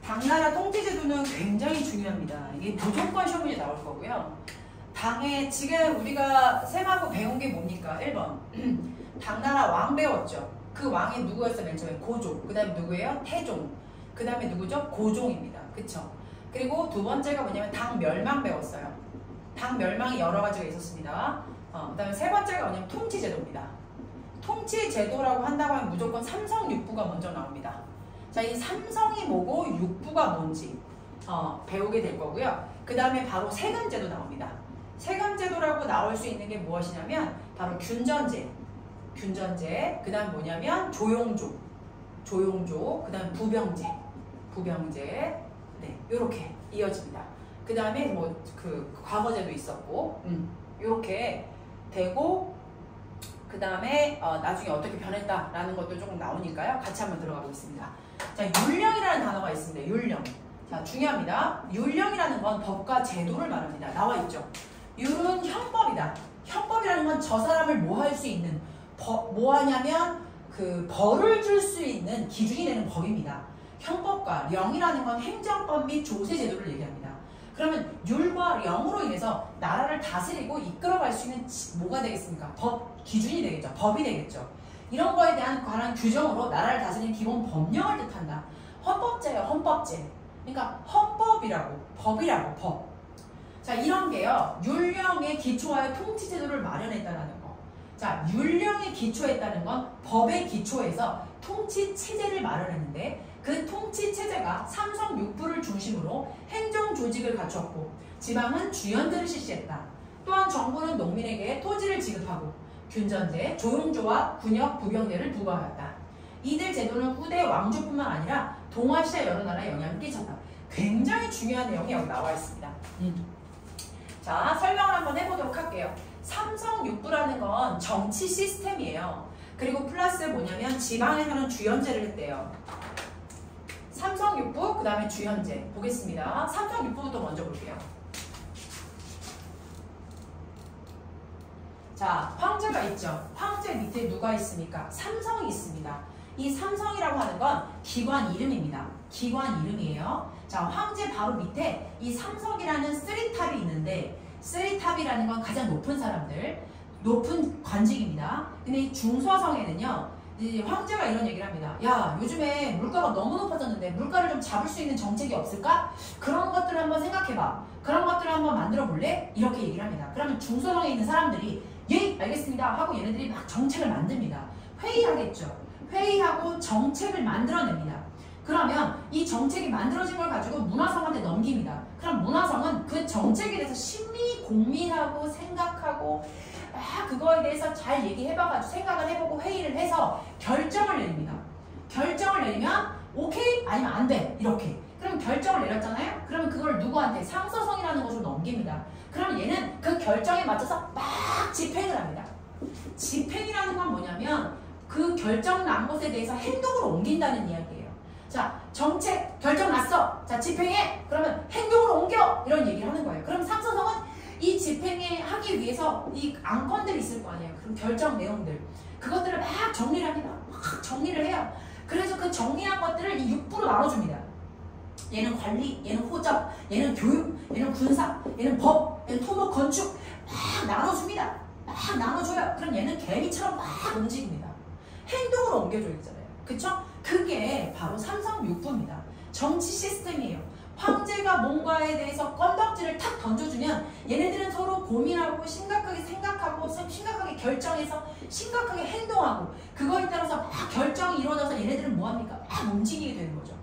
당나라 통치제도는 굉장히 중요합니다. 이게 무조건 시험 문제 나올 거고요. 당에 지금 우리가 쌤하고 배운 게 뭡니까? 1번 당나라 왕 배웠죠. 그 왕이 누구였어? 맨 처음에 고종. 그 다음에 누구예요? 태종. 그 다음에 누구죠? 고종입니다. 그쵸? 그리고 두 번째가 뭐냐면 당 멸망 배웠어요. 당 멸망이 여러 가지가 있었습니다. 그 다음에 세 번째가 뭐냐면 통치제도입니다. 통치제도라고 한다고 하면 무조건 삼성육부가 먼저 나옵니다. 자, 이 삼성이 뭐고 육부가 뭔지 배우게 될 거고요. 그 다음에 바로 세금제도 나옵니다. 세금제도라고 나올 수 있는 게 무엇이냐면 바로 균전제, 그 다음 뭐냐면 조용조, 그 다음 부병제, 네, 요렇게 이어집니다. 그 다음에 뭐 그 과거제도 있었고, 요렇게 되고, 그 다음에 나중에 어떻게 변했다라는 것도 조금 나오니까요. 같이 한번 들어가 보겠습니다. 자, 율령이라는 단어가 있습니다. 율령. 자, 중요합니다. 율령이라는 건 법과 제도를 말합니다. 나와 있죠. 율은 형법이다. 형법이라는 건 저 사람을 뭐 할 수 있는 뭐 하냐면 그 벌을 줄 수 있는 기준이 되는 법입니다. 형법과 령이라는 건 행정법 및 조세제도를 얘기합니다. 그러면 율과 령으로 인해서 나라를 다스리고 이끌어갈 수 있는 뭐가 되겠습니까? 법, 기준이 되겠죠. 법이 되겠죠. 이런 거에 대한 관한 규정으로 나라를 다스리는 기본 법령을 뜻한다. 헌법제예요. 헌법제. 그러니까 헌법이라고, 법이라고, 법. 자, 이런 게요. 율령에 기초하여 통치제도를 마련했다는 거. 자, 율령에 기초했다는 건 법에 기초해서 통치체제를 마련했는데 그 통치체제가 삼성육부를 중심으로 행정조직을 갖췄고 지방은 주연제를 실시했다. 또한 정부는 농민에게 토지를 지급하고 균전제, 조용조와 군역, 부병제를 부과하였다. 이들 제도는 후대 왕조뿐만 아니라 동아시아 여러 나라에 영향을 끼쳤다. 굉장히 중요한 내용이 여기 나와 있습니다. 자, 설명을 한번 해보도록 할게요. 삼성육부라는 건 정치 시스템이에요. 그리고 플러스 뭐냐면 지방에서는 주연제를 했대요. 삼성육부, 그 다음에 주연제. 보겠습니다. 삼성육부부터 먼저 볼게요. 자, 황제가 있죠. 황제 밑에 누가 있습니까? 삼성이 있습니다. 이 삼성이라고 하는 건 기관 이름입니다. 기관 이름이에요. 자, 황제 바로 밑에 이 삼성이라는 쓰리탑이 있는데 쓰리탑이라는 건 가장 높은 사람들, 높은 관직입니다. 근데 이 중서성에는요, 이 황제가 이런 얘기를 합니다. 야, 요즘에 물가가 너무 높아졌는데 물가를 좀 잡을 수 있는 정책이 없을까? 그런 것들을 한번 생각해봐. 그런 것들을 한번 만들어 볼래? 이렇게 얘기를 합니다. 그러면 중서성에 있는 사람들이 예, 알겠습니다 하고 얘네들이 막 정책을 만듭니다. 회의하겠죠. 회의하고 정책을 만들어냅니다. 그러면 이 정책이 만들어진 걸 가지고 문화성한테 넘깁니다. 그럼 문화성은 그 정책에 대해서 심리 고민하고 생각하고 그거에 대해서 잘 얘기해봐가지고 생각을 해보고 회의를 해서 결정을 내립니다. 결정을 내리면 오케이 아니면 안 돼 이렇게. 그럼 결정을 내렸잖아요. 그러면 그걸 누구한테? 상서성이라는 곳으로 넘깁니다. 그럼 얘는 그 결정에 맞춰서 막 집행을 합니다. 집행이라는 건 뭐냐면 그 결정 난 것에 대해서 행동으로 옮긴다는 이야기예요. 자, 정책 결정 났어. 자, 집행해. 그러면 행동으로 옮겨. 이런 얘기를 하는 거예요. 그럼 상서성은 이 집행에 하기 위해서 이 안건들이 있을 거 아니에요. 그럼 결정 내용들. 그것들을 막 정리를 합니다. 막 정리를 해요. 그래서 그 정리한 것들을 이 6부로 나눠줍니다. 얘는 관리, 얘는 호접, 얘는 교육, 얘는 군사, 얘는 법, 얘는 토목, 건축 막 나눠줍니다. 막 나눠줘요. 그럼 얘는 개미처럼 막 움직입니다. 행동으로 옮겨줘야 되잖아요. 그쵸? 그게 바로 삼성육부입니다. 정치 시스템이에요. 황제가 뭔가에 대해서 건덕지를 탁 던져주면 얘네들은 서로 고민하고 심각하게 생각하고 심각하게 결정해서 심각하게 행동하고 그거에 따라서 막 결정이 이루어져서 얘네들은 뭐합니까? 막 움직이게 되는 거죠.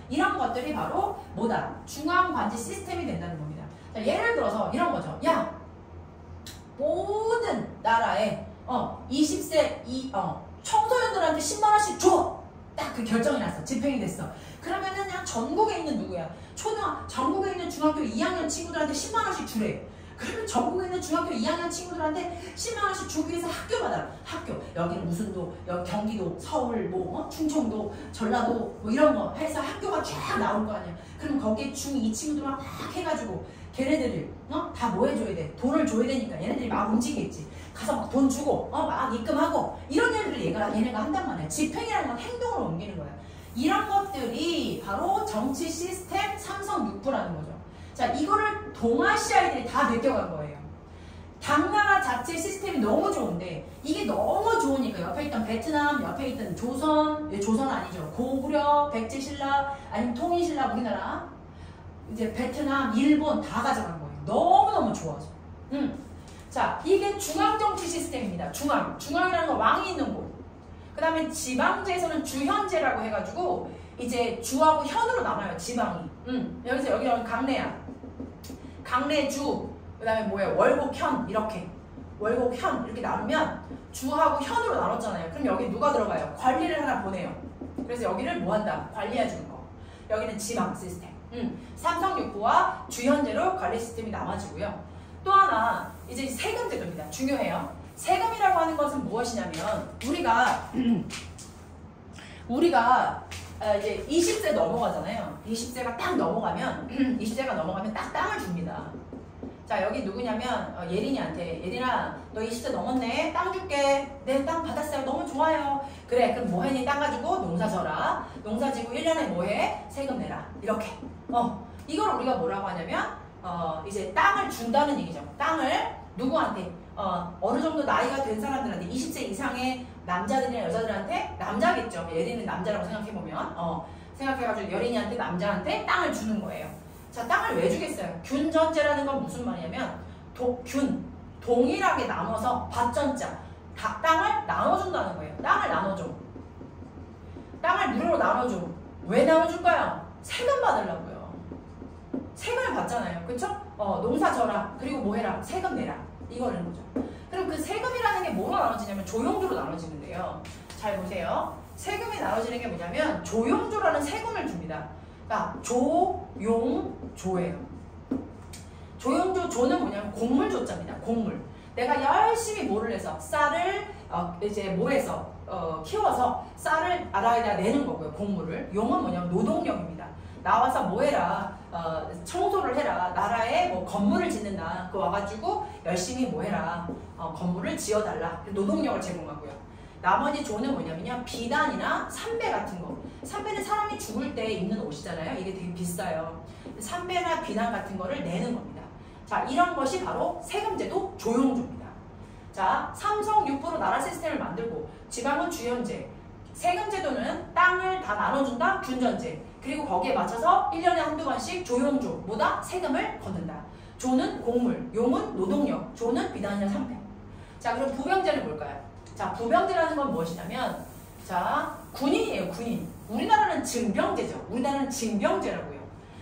이런 것들이 바로 뭐다? 중앙관제 시스템이 된다는 겁니다. 자, 예를 들어서 이런 거죠. 야, 모든 나라에 20세 청소년들한테 10만원씩 줘! 딱 그 결정이 났어. 집행이 됐어. 그러면은 그냥 전국에 있는 누구야? 전국에 있는 중학교 2학년 친구들한테 10만원씩 주래. 그러면 전국에 있는 중학교 2학년 친구들한테 10만원씩 주기 위해서 학교마다 학교. 여기는 무슨 도, 여기 경기도, 서울, 충청도, 전라도 이런 거 해서 학교가 쫙 나올 거 아니야. 그럼 거기에 중2 친구들만 막 해가지고 걔네들을 다 뭐 해줘야 돼? 돈을 줘야 되니까 얘네들이 막 움직이겠지. 가서 막 돈 주고 막 입금하고 이런 일들을 얘네가 한단 말이야. 집행이라는 건 행동으로 옮기는 거야. 이런 것들이 바로 정치 시스템 삼성 육부라는 거죠. 자, 이거를 동아시아인들이 다 느껴간 거예요. 당나라 자체 시스템이 너무 좋은데 이게 너무 좋으니까 옆에 있던 베트남, 옆에 있던 조선, 조선은 아니죠. 고구려, 백제신라, 아니면 통일신라 우리나라, 이제 베트남, 일본 다 가져간 거예요. 너무너무 좋아서. 자, 이게 중앙정치 시스템입니다. 중앙이라는 건 왕이 있는 곳. 그 다음에 지방제에서는 주현제라고 해가지고 이제 주하고 현으로 나눠요. 지방이. 여기서 여기는 강래야. 강래주. 그 다음에 뭐예요? 월곡현. 이렇게. 월곡현. 이렇게 나누면 주하고 현으로 나눴잖아요. 그럼 여기 누가 들어가요? 관리를 하나 보내요. 그래서 여기를 뭐 한다? 관리해주는 거. 여기는 지방 시스템. 삼성육부와 주현제로 관리 시스템이 나눠지고요. 또 하나 이제 세금 제도입니다. 중요해요. 세금이라고 하는 것은 무엇이냐면 우리가 이제 20세 넘어가잖아요. 20세가 딱 넘어가면 20세가 넘어가면 딱 땅을 줍니다. 자, 여기 누구냐면 예린이한테, 예린아 너 20세 넘었네, 땅 줄게. 네, 땅 받았어요. 너무 좋아요. 그래, 그럼 뭐해? 땅 가지고 농사 져라. 농사 지고 1년에 뭐해? 세금 내라. 이렇게. 이걸 우리가 뭐라고 하냐면 이제 땅을 준다는 얘기죠. 땅을 누구한테? 어느 정도 나이가 된 사람들한테, 20세 이상의 남자들이나 여자들한테, 남자겠죠. 예린은 남자라고 생각해보면 생각해가지고 여린이한테, 남자한테 땅을 주는 거예요. 자, 땅을 왜 주겠어요? 균전제라는 건 무슨 말이냐면 동일하게 나눠서 밭전자 땅을 나눠준다는 거예요. 땅을 나눠줘. 땅을 무료로 나눠줘. 왜 나눠줄까요? 세금 받으려고요. 세금을 받잖아요. 그쵸? 농사 져라. 그리고 뭐 해라? 세금 내라. 이거라는 거죠. 그럼 그 세금이라는 게 뭐로 나눠지냐면 조용조로 나눠지는데요. 잘 보세요. 세금이 나눠지는 게 뭐냐면 조용조라는 세금을 줍니다. 그러니까 조용조예요. 조용조, 조는 뭐냐면 곡물조자입니다. 곡물. 내가 열심히 뭐를 해서 쌀을 이제 뭐해서 키워서 쌀을 나라에다 내는 거고요. 곡물을. 용은 뭐냐면 노동력입니다. 나와서 뭐해라, 청소를 해라, 나라에 뭐 건물을 짓는다, 그 와가지고 열심히 뭐해라, 건물을 지어달라, 노동력을 제공하고요. 나머지 조는 뭐냐면요, 비단이나 삼배 같은 거. 삼배는 사람이 죽을 때 입는 옷이잖아요. 이게 되게 비싸요. 삼배나 비단 같은 거를 내는 겁니다. 자, 이런 것이 바로 세금제도 조용조입니다. 자, 삼성육부로 나라 시스템을 만들고, 지방은 주현제, 세금제도는 땅을 다 나눠준다, 균전제. 그리고 거기에 맞춰서 1년에 한두 번씩 조용조, 뭐다? 세금을 걷는다. 조는 곡물, 용은 노동력, 조는 비단이나 삼배. 자, 그럼 부병제는 뭘까요? 자, 부병제라는 건 무엇이냐면, 자, 군인이에요, 군인. 우리나라는 징병제죠. 우리나라는 징병제라고요.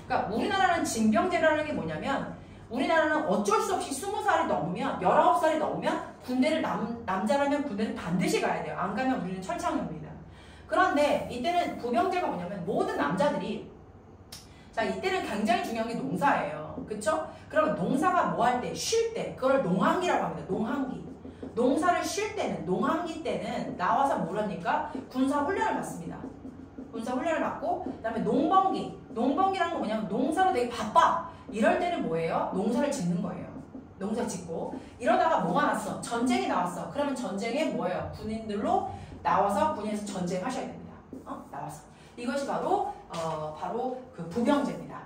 그러니까 우리나라는 징병제라는 게 뭐냐면, 우리나라는 어쩔 수 없이 20살이 넘으면, 19살이 넘으면 군대를 남자라면 군대를 반드시 가야 돼요. 안 가면 우리는 철창입니다. 그런데 이때는 부병제가 뭐냐면 모든 남자들이, 자, 이때는 굉장히 중요한 게 농사예요. 그쵸? 그러면 농사가 뭐 할 때, 쉴 때, 그걸 농한기라고 합니다. 농한기. 농사를 쉴 때는, 농한기 때는 나와서 뭘 합니까? 군사훈련을 받습니다. 군사훈련을 받고, 그 다음에 농번기. 농번기라는 건 뭐냐면 농사로 되게 바빠. 이럴 때는 뭐예요? 농사를 짓는 거예요. 농사 짓고. 이러다가 뭐가 났어? 전쟁이 나왔어. 그러면 전쟁에 뭐예요? 군인들로 나와서 군인에서 전쟁하셔야 됩니다. 나와서. 이것이 바로 그 부병제입니다.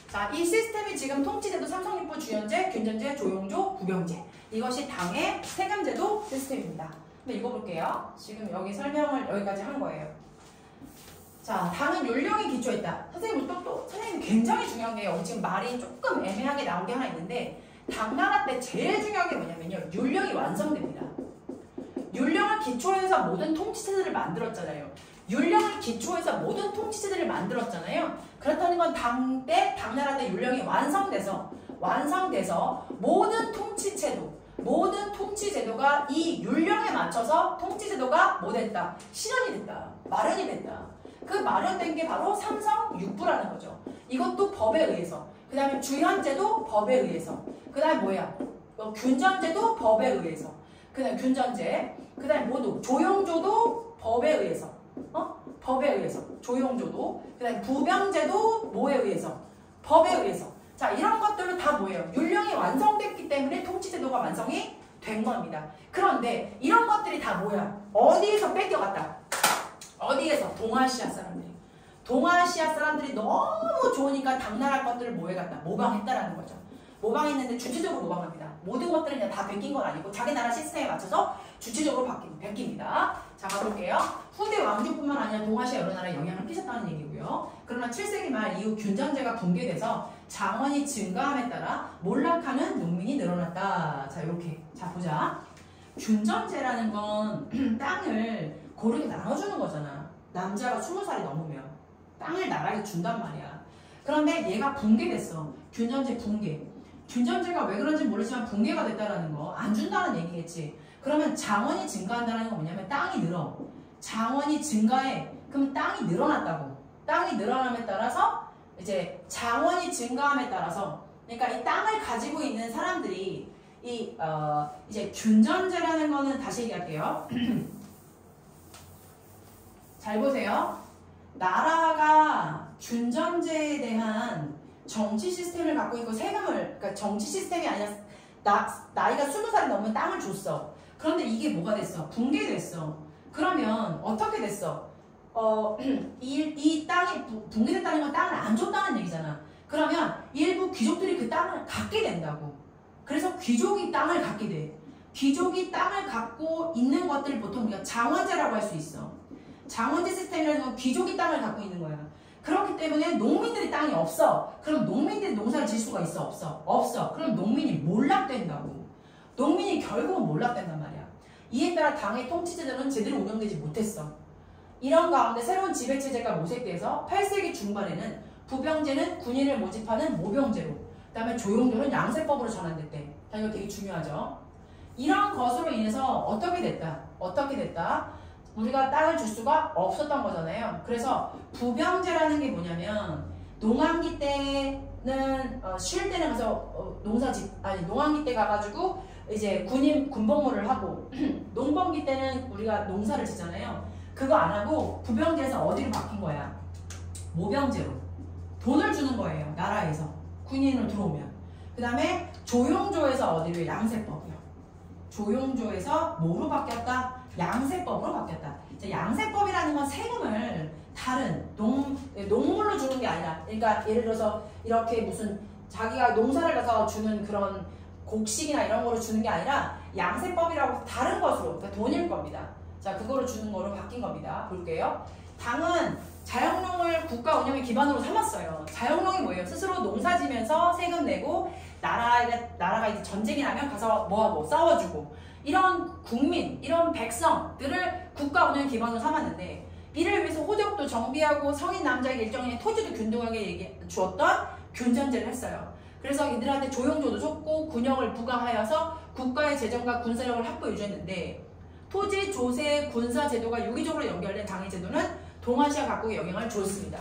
자, 이 시스템이 지금 통치제도 삼성육부, 주현제, 균전제, 조용조, 부병제. 이것이 당의 세금제도 시스템입니다. 한번 읽어볼게요. 지금 여기 설명을 여기까지 한 거예요. 자, 당은 율령에 기초했다. 선생님, 선생님 굉장히 중요한 게 여기 지금 말이 조금 애매하게 나온 게 하나 있는데, 당나라 때 제일 중요한 게 뭐냐면요, 율령이 완성됩니다. 율령을 기초해서 모든 통치체제를 만들었잖아요. 율령을 기초해서 모든 통치체제를 만들었잖아요. 그렇다는 건 당나라 때 율령이 완성돼서 모든 통치제도가 이 율령에 맞춰서 통치제도가 뭐 됐다? 실현이 됐다. 마련이 됐다. 그 마련된 게 바로 삼성육부라는 거죠. 이것도 법에 의해서. 그 다음에 주현제도 법에 의해서. 그 다음에 뭐야? 균전제도 법에 의해서. 그 다음에 균전제. 그 다음에 모두. 조용조도 법에 의해서. 법에 의해서. 조용조도. 그 다음에 부병제도 뭐에 의해서? 법에 의해서. 자, 이런 것들로 다 뭐예요? 율령이 완성됐기 때문에 통치제도가 완성이 된 겁니다. 그런데 이런 것들이 다 뭐야? 어디에서 뺏겨갔다? 어디에서? 동아시아 사람들이. 동아시아 사람들이 너무 좋으니까 당나라 것들을 뭐 해갔다? 모방했다라는 거죠. 모방했는데 주체적으로 모방합니다. 모든 것들은 그냥 다 베낀 건 아니고 자기 나라 시스템에 맞춰서 주체적으로 베낍니다. 자, 가볼게요. 후대 왕조뿐만 아니라 동아시아 여러 나라에 영향을 끼쳤다는 얘기고요. 그러나 7세기 말 이후 균전제가 붕괴돼서 장원이 증가함에 따라 몰락하는 농민이 늘어났다. 자, 이렇게. 자, 보자. 균전제라는 건 땅을 고르게 나눠주는 거잖아. 남자가 20살이 넘으면 땅을 나라에 준단 말이야. 그런데 얘가 붕괴됐어. 균전제 붕괴. 균전제가 왜 그런지 모르지만 붕괴가 됐다라는 거. 안 준다는 얘기겠지. 그러면 장원이 증가한다는 건 뭐냐면 땅이 늘어. 장원이 증가해. 그럼 땅이 늘어났다고. 땅이 늘어남에 따라서 이제 장원이 증가함에 따라서 그러니까 이 땅을 가지고 있는 사람들이 이제 균전제라는 거는 다시 얘기할게요. 잘 보세요. 나라가 균전제에 대한 정치 시스템을 갖고 있고 세금을, 그러니까 정치 시스템이 아니라 나이가 20살이 넘으면 땅을 줬어. 그런데 이게 뭐가 됐어? 붕괴됐어. 그러면 어떻게 됐어? 이 땅이 붕괴됐다는 건 땅을 안 줬다는 얘기잖아. 그러면 일부 귀족들이 그 땅을 갖게 된다고. 그래서 귀족이 땅을 갖게 돼. 귀족이 땅을 갖고 있는 것들을 보통 우리가 장원제라고 할 수 있어. 장원제 시스템이라는 건 귀족이 땅을 갖고 있는 거야. 그렇기 때문에 농민들이 땅이 없어. 그럼 농민들이 농사를 지을 수가 있어? 없어? 없어. 그럼 농민이 몰락된다고. 농민이 결국은 몰락된단 말이야. 이에 따라 당의 통치제도는 제대로 운영되지 못했어. 이런 가운데 새로운 지배체제가 모색돼서 8세기 중반에는 부병제는 군인을 모집하는 모병제로, 그 다음에 조용조는 양세법으로 전환됐대. 자, 이거 되게 중요하죠. 이런 것으로 인해서 어떻게 됐다? 우리가 땅을 줄 수가 없었던 거잖아요. 그래서 부병제라는 게 뭐냐면 농한기 때는 쉴 때는 가서 농한기 때 가가지고 이제 군복무를 하고 농번기 때는 우리가 농사를 짓잖아요. 그거 안 하고 부병제에서 어디로 바뀐 거야? 모병제로 돈을 주는 거예요. 나라에서 군인으로 들어오면. 그 다음에 조용조에서 어디로? 양세법이요. 조용조에서 뭐로 바뀌었다? 양세법으로 바뀌었다. 자, 양세법이라는 건 세금을 다른 농물로 주는 게 아니라, 그러니까 예를 들어서 이렇게 무슨 자기가 농사를 해서 주는 그런 곡식이나 이런 거로 주는 게 아니라 양세법이라고 다른 것으로, 그러니까 돈일 겁니다. 자, 그거로 주는 거로 바뀐 겁니다. 볼게요. 당은 자영농을 국가 운영의 기반으로 삼았어요. 자영농이 뭐예요? 스스로 농사 지면서 세금 내고 나라가 이제 전쟁이 나면 가서 뭐하고 싸워주고, 이런 국민, 이런 백성들을 국가 운영의 기반으로 삼았는데, 이를 위해서 호적도 정비하고 성인 남자에게 일정의 토지도 균등하게 주었던 균전제를 했어요. 그래서 이들한테 조용조도 줬고 군역을 부과하여서 국가의 재정과 군사력을 확보 유지했는데, 토지, 조세, 군사 제도가 유기적으로 연결된 당의 제도는 동아시아 각국에 영향을 줬습니다.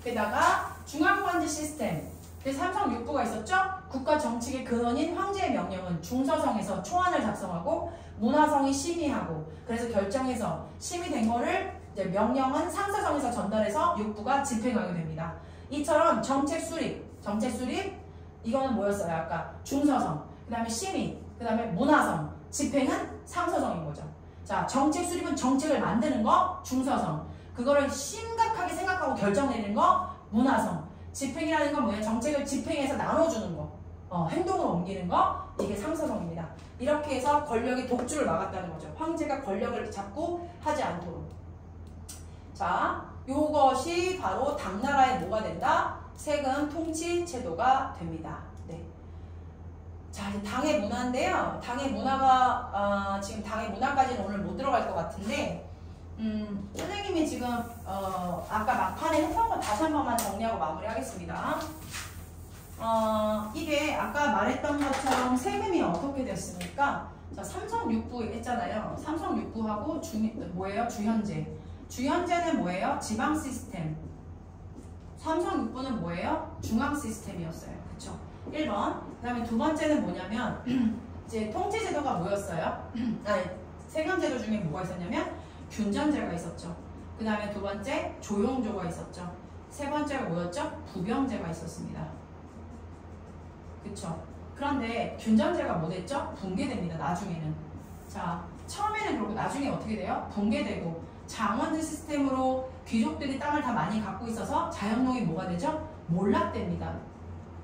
게다가 중앙관제 시스템, 삼성육부가 있었죠? 국가 정책의 근원인 황제의 명령은 중서성에서 초안을 작성하고 문화성이 심의하고, 그래서 결정해서 심의된 거를 이제 명령은 상서성에서 전달해서 육부가 집행하게 됩니다. 이처럼 정책 수립 이거는 뭐였어요? 아까 중서성, 그 다음에 심의, 그 다음에 문화성, 집행은 상서성인 거죠. 자, 정책 수립은 정책을 만드는 거 중서성, 그거를 심각하게 생각하고 결정 내리는 거 문화성, 집행이라는 건 뭐예요? 정책을 집행해서 나눠주는 거, 행동으로 옮기는 거, 이게 상서성입니다. 이렇게 해서 권력의 독주를 막았다는 거죠. 황제가 권력을 잡고 하지 않도록. 자, 요것이 바로 당나라의 뭐가 된다? 세금 통치 체도가 됩니다. 네. 자, 이제 당의 문화인데요. 당의 문화가 지금 당의 문화까지는 오늘 못 들어갈 것 같은데, 선생님이 지금 아까 막판에 했던 거 다시 한 번만 정리하고 마무리하겠습니다. 이게 아까 말했던 것처럼 세금이 어떻게 됐습니까? 자, 삼성육부 했잖아요. 삼성육부하고 뭐예요? 주현제. 주현제는 뭐예요? 지방 시스템. 삼성육부는 뭐예요? 중앙 시스템이었어요. 그쵸? 1번. 그 다음에 두 번째는 뭐냐면 이제 통치제도가 뭐였어요? 아니, 세금제도 중에 뭐가 있었냐면 균전제가 있었죠. 그 다음에 두 번째 조용조가 있었죠. 세 번째가 뭐였죠? 부병제가 있었습니다. 그쵸? 그런데 균전제가 뭐 됐죠? 붕괴됩니다. 나중에는. 자, 처음에는 그렇고 나중에 어떻게 돼요? 붕괴되고 장원제 시스템으로 귀족들이 땅을 다 많이 갖고 있어서 자영농이 뭐가 되죠? 몰락됩니다.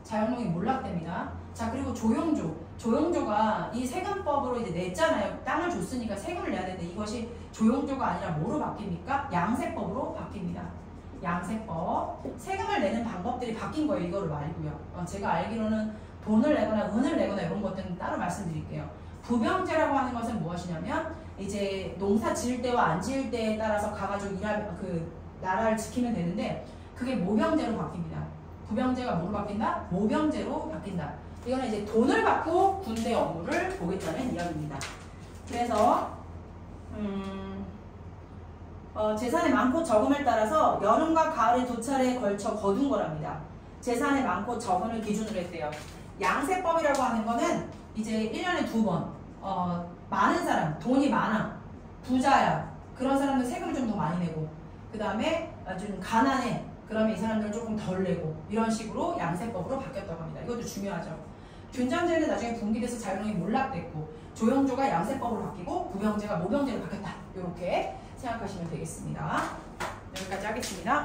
자영농이 몰락됩니다. 자, 그리고 조용조가 이 세금법으로 이제 냈잖아요. 땅을 줬으니까 세금을 내야 되는데 이것이 조용조가 아니라 뭐로 바뀝니까? 양세법으로 바뀝니다. 양세법. 세금을 내는 방법들이 바뀐 거예요. 이거를 말고요. 제가 알기로는 돈을 내거나 은을 내거나 이런 것들은 따로 말씀드릴게요. 부병제라고 하는 것은 무엇이냐면 이제 농사 지을 때와 안 지을 때에 따라서 가가지고 나라를 지키면 되는데 그게 모병제로 바뀝니다. 부병제가 뭐로 바뀐다? 모병제로 바뀐다. 이거는 이제 돈을 받고 군대 업무를 보겠다는 이야기입니다. 그래서 재산의 많고 적음을 따라서 여름과 가을에 두 차례에 걸쳐 거둔 거랍니다. 재산의 많고 적음을 기준으로 했대요. 양세법이라고 하는 거는 이제 1년에 2번 많은 사람, 돈이 많아, 부자야, 그런 사람들 세금을 좀 더 많이 내고 그 다음에 좀 가난해, 그러면 이 사람들은 조금 덜 내고 이런 식으로 양세법으로 바뀌었다고 합니다. 이것도 중요하죠. 균장제는 나중에 분기돼서 자유농이 몰락됐고 조영조가 양세법으로 바뀌고 부병제가 모병제로 바뀌었다. 이렇게 생각하시면 되겠습니다. 여기까지 하겠습니다.